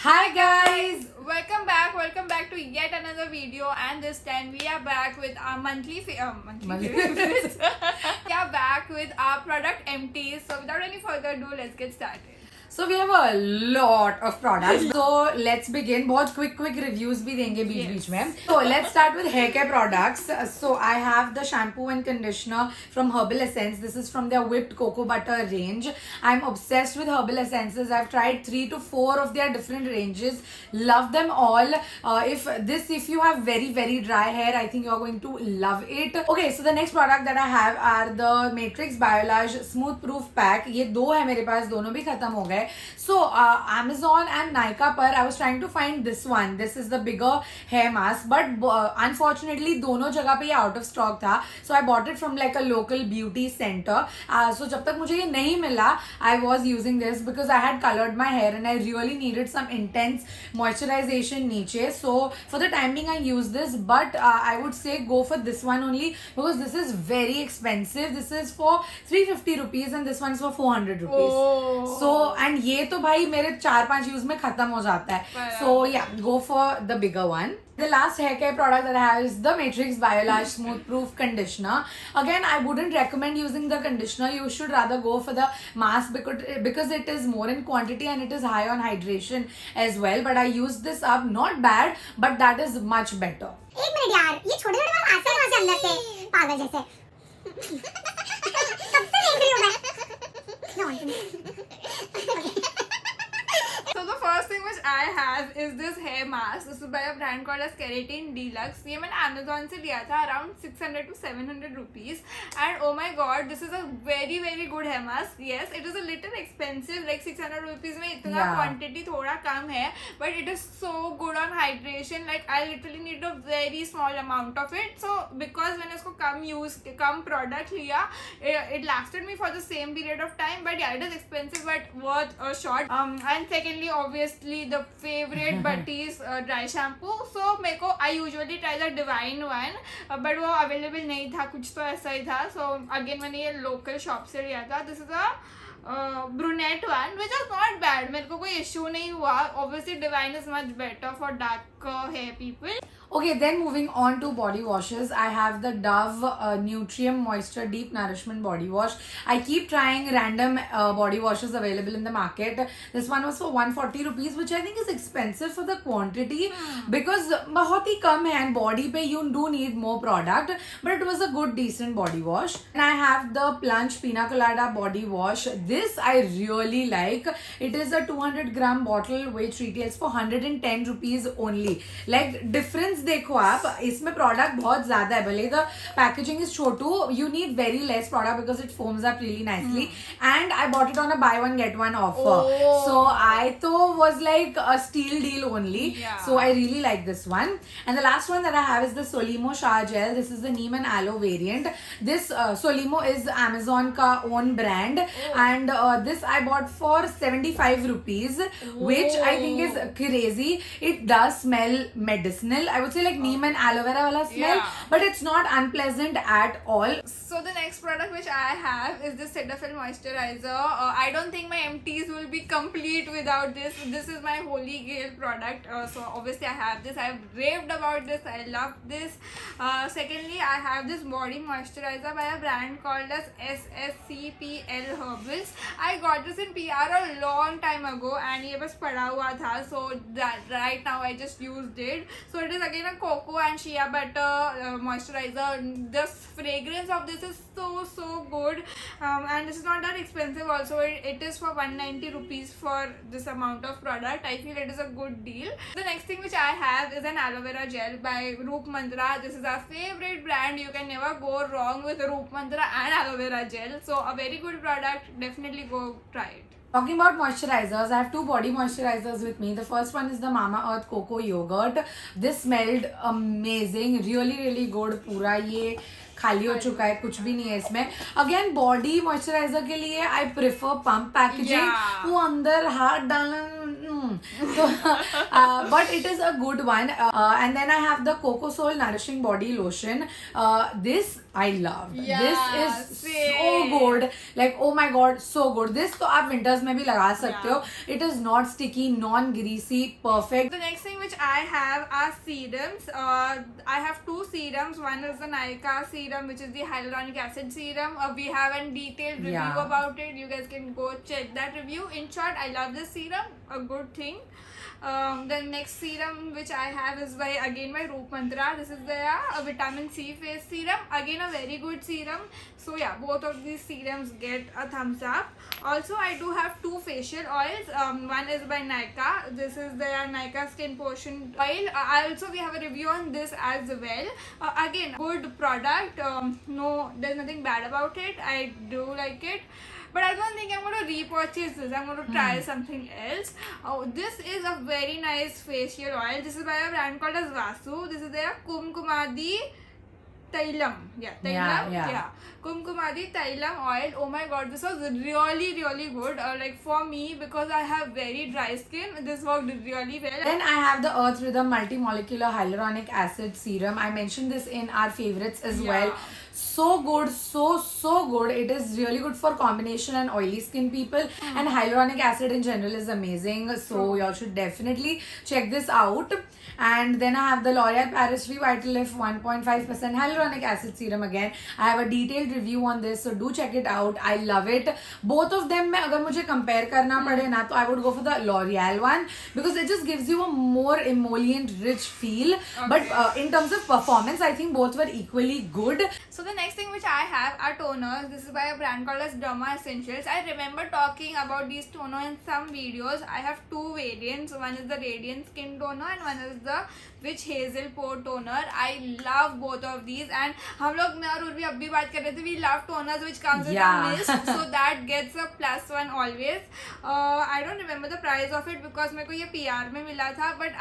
Hi guys! Welcome back to yet another video, and this time we are back with our monthly favorites. We are back with our product empties. So without any further ado, let's get started. So we have a lot of products. So let's begin. बहुत quick reviews भी देंगे बीच में. So let's start with hair care products. So I have the shampoo and conditioner from Herbal Essence. This is from their whipped cocoa butter range. I'm obsessed with Herbal Essences. I've tried 3 to 4 of their different ranges. Love them all. If you have very dry hair, I think you're going to love it. Okay, so the next product that I have are the Matrix Biolage Smooth Proof Pack. ये दो है मेरे पास, दोनों भी खत्म हो गए. So Amazon and Nykaa पर I was trying to find this one. This is the bigger hair mask, but unfortunately दोनों जगह पे ये out of stock था. So I bought it from like a local beauty center. So जब तक मुझे ये नहीं मिला, I was using this because I had colored my hair and I really needed some intense moisturization नीचे. So for the time being I use this, but I would say go for this one only because this is very expensive. This is for 350 rupees and this one's for 400 rupees. Oh. So and ये तो भाई मेरे 4-5 use में खत्म हो जाता है. So yeah, go for the bigger one. The last hair care product that I have is the Matrix Biolage Smooth Proof Conditioner. Again, I wouldn't recommend using the conditioner. You should rather go for the mask because it is more in quantity and it is high on hydration as well. But I used this up, not bad, but that is much better. एक minute यार, ये छोटे छोटे बाल आते हैं वहाँ से अंदर से पागल जैसे. कब से देख रही हूँ मैं? So the first thing which I have is this hair mask. This is by a brand called as Keratin Deluxe. ये मैंने Amazon से लिया था around 600 to 700 rupees. And oh my god, this is a very good hair mask. Yes, it is a little expensive. Like 600 rupees में इतना quantity थोड़ा कम है. But it is so good on hydration. Like I literally need a very small amount of it. So because मैंने इसको कम product लिया, it lasted me for the same period of time. But yeah, it is expensive but worth a shot. And secondly, obviously the favorite Butty's dry shampoo. So मेरे को I usually try the Divine one, but वो available नहीं था, कुछ तो ऐसा ही था. So again मैंने ये local shop से लिया था. This is a brunette one, which is not bad. मेरे को कोई issue नहीं हुआ. Obviously Divine is much better for darker hair people. Okay, then moving on to body washes, I have the Dove Nutrium Moisture Deep Nourishment Body Wash. I keep trying random body washes available in the market. This one was for 140 rupees, which I think is expensive for the quantity because बहुत ही कम है and body पे you do need more product, but it was a good decent body wash. And I have the Plunge Pina Colada Body Wash. This I really like. It is a 200 gram bottle which retails for 110 rupees only. Like difference देखो आप, इसमें product बहुत ज्यादा है, भले the packaging is छोटू, you need very less product because it foams up really nicely and I bought it on a buy one get one offer. So I तो was like a steal deal only. So I really like this one. And the last one that I have is the Solimo Shower Gel. This is the neem and aloe variant. This Solimo is Amazon का own brand and this I bought for 75 rupees, which I think is crazy. It does smell medicinal. I would say like neem and aloe vera wala smell, but it's not unpleasant at all. So the next product which I have is this Cetaphil moisturizer. I don't think my empties will be complete without this. This is my holy grail product. So obviously I have this. I've raved about this. I love this. Secondly, I have this body moisturizer by a brand called as SSCPL Herbals. I got this in PR a long time ago and ये बस पड़ा हुआ था. So that right now I just used it. So it is again a cocoa and shea butter moisturizer. The fragrance of this is so good, and this is not that expensive also. It is for 190 rupees for this amount of product. I feel it is a good deal. The next thing which I have is an aloe vera gel by Roop Mantra. This is our favorite brand. You can never go wrong with Roop Mantra and aloe vera gel. So a very good product. Definitely go try it. Talking about moisturizers, I have 2 body moisturizers with me. The first one is the Mamaearth Cocoa Yogurt. This smelled amazing, really good. पूरा ये खाली हो चुका है, कुछ भी नहीं है इसमें. अगेन बॉडी मॉइस्चराइजर के लिए आई प्रेफर पंप पैकेजिंग. वो अंदर हाथ डालना So, but it is a good one. And then I have the Coco Soul Nourishing Body Lotion. This I love. Yeah, This is same. so good. Like, oh my god, so good. This तो आप winters में भी लगा सकते हो. It is not sticky, non-greasy, perfect. The next thing which I have are serums. I have two serums. One is the Nykaa serum, which is the hyaluronic acid serum. We have a detailed review Yeah. about it. You guys can go check that review. In short, I love this serum. A good thing. The next serum which I have is by Roop Mantra. This is the vitamin C face serum. Again, a very good serum. So yeah, both of these serums get a thumbs up. Also, I do have two facial oils. One is by Nykaa. This is the Nykaa Skin Potion Oil. Also, we have a review on this as well. Again, good product. No, there's nothing bad about it. I do like it. But I don't think I'm going to repurchase this. I'm going to try something else. This is a very nice facial oil. This is by a brand called as Vasu. This is their Kumkumadi Tailam. Yeah, Tailam. Yeah. Kumkumadi Tailam oil. Oh my god, this was really, really good. Like for me, because I have very dry skin, this worked really well. Then I have the Earth Rhythm Multimolecular Hyaluronic Acid Serum. I mentioned this in our favorites as well. So good, so good. It is really good for combination and oily skin people, and hyaluronic acid in general is amazing. So y'all should definitely check this out. And then I have the L'Oreal Paris Revitalift 1.5% hyaluronic acid serum again. I have a detailed review on this, so do check it out. I love it. Both of them में अगर मुझे compare करना पड़े ना तो I would go for the L'Oreal one because it just gives you a more emollient, rich feel. But in terms of performance, I think both were equally good. So the next thing which I have are toners. This is by a brand called as Derma Essentials. I remember talking about these toner in some videos. I have two variants. One is the Radiant Skin Toner and one is the Witch Hazel Pore Toner. I love both of these, and हम लोग मैं और उर्वी अब भी बात कर रहे थे. We love toners which comes with a mist, so that gets a +1 always. I don't remember the price of it because मेरे को ये PR में मिला था, but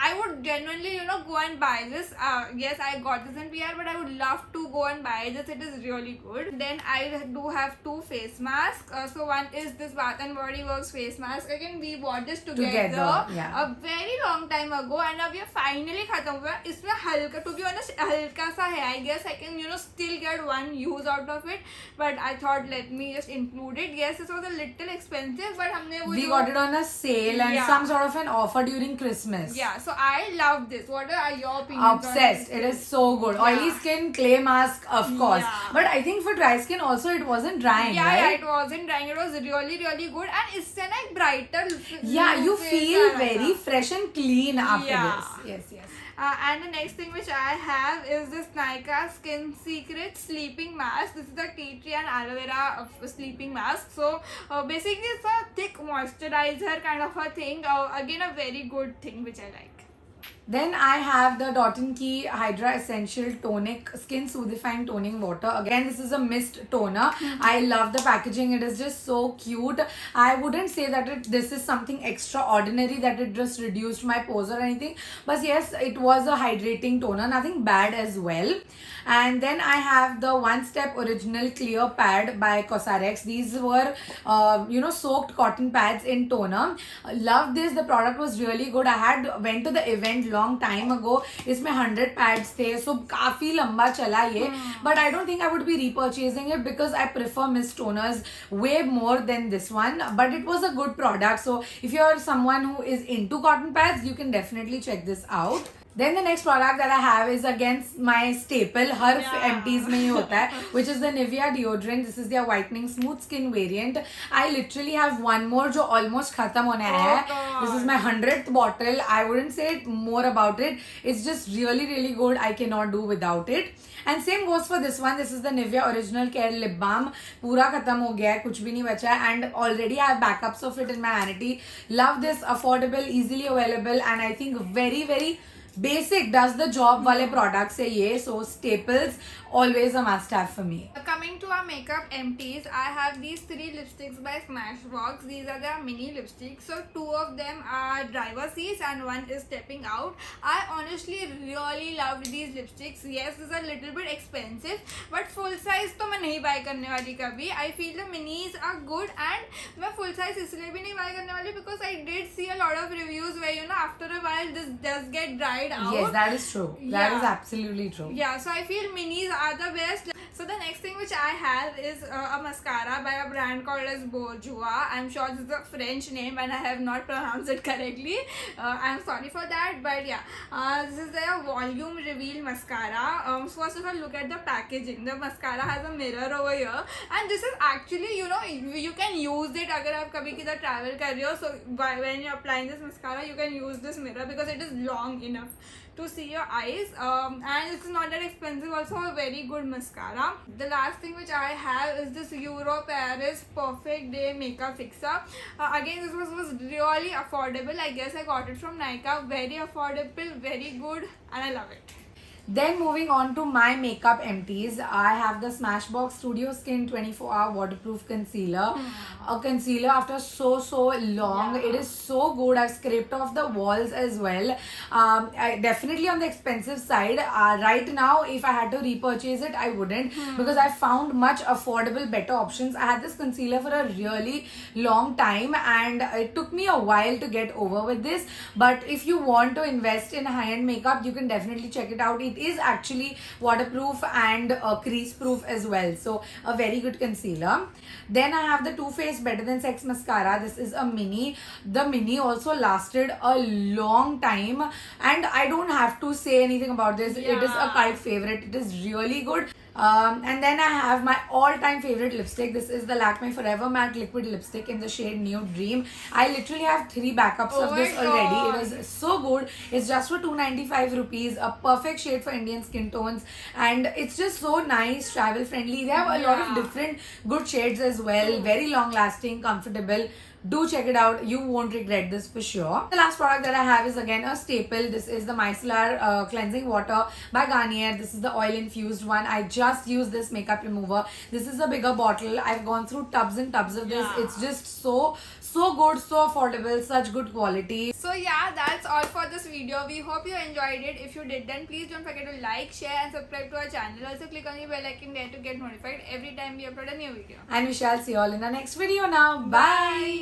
I would genuinely go and buy this. Yes, I got this in PR, but I would love to go and buy this. It is really good. Then I do have two face masks. So one is this Bath and Body Works face mask. Again, we bought this together a very long time ago, and अब ये finally खत्म हुआ. इसमें हल्का, to be honest, हल्का सा है. I guess I can still get one use out of it, but I thought let me just include it. Yes, this was a little expensive, but हमने वो We got it on a sale and some sort of an offer during Christmas. Yeah, so I love this. What are your opinions? Obsessed. It is so good. Oily skin, clay mask, of course. But I think for dry skin also it wasn't drying, right? Yeah, it wasn't drying. It was really, really good, and इससे ना एक brighter. Yeah, you feel very fresh and clean after this. Yes. And the next thing which I have is this Nykaa Skin Secret Sleeping Mask. This is the tea tree and aloe vera sleeping mask. So basically it's a thick moisturizer kind of a thing. Again, a very good thing which I like. Then I have the Dot & Key Hydra Essential Tonic Skin Soothifying Toning Water. Again, this is a mist toner. I love the packaging. It is just so cute. I wouldn't say that this is something extraordinary, that it just reduced my pores or anything. But yes, it was a hydrating toner. Nothing bad as well. And then I have the One Step Original Clear Pad by Cosrx. These were, soaked cotton pads in toner. Love this. The product was really good. I went to the event long time ago. इसमें 100 pads थे, so काफी लंबा चला ये. But I don't think I would be repurchasing it because I prefer mist toners way more than this one. But it was a good product. So if you're someone who is into cotton pads, you can definitely check this out. Then the next product that I have is again my staple, her empties में ही होता है, which is the Nivea deodorant. This is their whitening smooth skin variant. I literally have one more जो almost खत्म होने आया है. This is my 100th bottle. I wouldn't say more about it. It's just really, really good. I cannot do without it. And same goes for this one. This is the Nivea Original Care Lip Balm. पूरा खत्म हो गया है, कुछ भी नहीं बचा है, and already I have backups of it in my vanity. Love this, affordable, easily available, and I think very, very basic does the job wale products hai ye. So staples always a must have for me. Coming to our makeup empties, I have these 3 lipsticks by Smashbox. These are their mini lipsticks. So 2 of them are driver seats and 1 is stepping out. I honestly really loved these lipsticks. Yes, these are a little bit expensive, but full size तो मैं नहीं buy करने वाली कभी. I feel the minis are good and मैं full size इसलिए भी नहीं buy करने वाली because I did see a lot of reviews where you know after a while this does get dried out. Yes, that is true. That is Yeah. absolutely true. Yeah, so I feel minis are the best. So the next thing which I have is a mascara by a brand called as Bourjois. I'm sure this is a French name and I have not pronounced it correctly. I'm sorry for that, but yeah, this is their volume reveal mascara. So first of all, look at the packaging. The mascara has a mirror over here, and this is actually, you know, you can use it अगर आप कभी किधर travel कर रहे हो. So when you're applying this mascara, you can use this mirror because it is long enough to see your eyes, and it's not that expensive, also a very good mascara. The last thing which I have is this Euro Paris Perfect Day Makeup Fixer. Again, this was really affordable. I guess I got it from Nykaa. Very affordable, very good, and I love it. Then moving on to my makeup empties, I have the Smashbox Studio Skin 24-hour waterproof concealer. A concealer after so long. Yeah. It is so good. I've scraped off the walls as well. Definitely on the expensive side. Right now, if I had to repurchase it, I wouldn't because I found much affordable, better options. I had this concealer for a really long time and it took me a while to get over with this. But if you want to invest in high-end makeup, you can definitely check it out. It is actually waterproof and crease proof as well. So a very good concealer. Then I have the Too Faced Better Than Sex mascara. This is a mini. The mini also lasted a long time and I don't have to say anything about this. It is a Yeah. cult favorite. It is really good. And then I have my all-time favorite lipstick. This is the Lakme Forever Matte Liquid Lipstick in the shade Nude Dream. I literally have 3 backups Oh of this my already. God. It is so good. It's just for 295 rupees. A perfect shade for Indian skin tones. And it's just so nice, travel friendly. They have a lot of Yeah. different good shades as well. Very long lasting, comfortable. Do check it out. You won't regret this for sure. The last product that I have is again a staple. This is the Micellar Cleansing Water by Garnier. This is the oil infused one. I just used this makeup remover. This is a bigger bottle. I've gone through tubs and tubs of this. Yeah. It's just so good, so affordable, such good quality. So yeah, that's all for this video. We hope you enjoyed it. If you did, then please don't forget to like, share and subscribe to our channel. Also click on the bell icon there to get notified every time we upload a new video. And we shall see you all in the next video now. Bye.